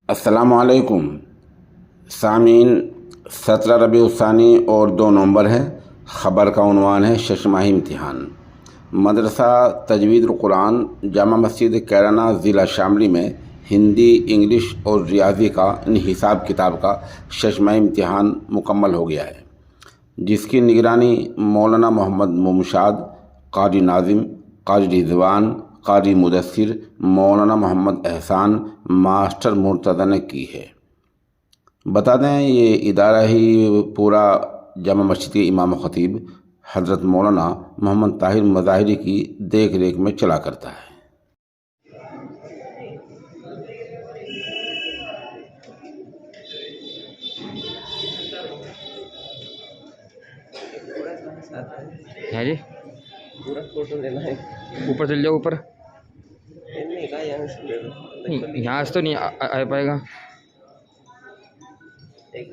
अस्सलामुअलैकुम सामीन। 17 रबीउस्सानी और 2 नवंबर है। ख़बर का उन्वान है शशमाही इम्तिहान। मदरसा तजवीदुल कुरान जामा मस्जिद कैराना ज़िला शामली में हिंदी, इंग्लिश और रियाजी का हिसाब किताब का शशमाही इम्तिहान मुकम्मल हो गया है, जिसकी निगरानी मौलाना मोहम्मद मुमशाद, क़ारी नाज़िम, क़ारी रिज़वान, क़ारी मुदस्सिर, मौलाना मोहम्मद एहसान, मास्टर मुर्तज़ा ने की है। बता दें, ये इदारा ही पूरा जामा मस्जिद के इमाम ख़तीब हज़रत मौलाना मोहम्मद ताहिर मज़ाहिरी की देख रेख में चला करता है। है जी, पूरा फोटो लेना है। ऊपर चल जाओ ऊपर। नहीं कहा यहाँ से ले लो। यहाँ से तो नहीं आ पाएगा। देख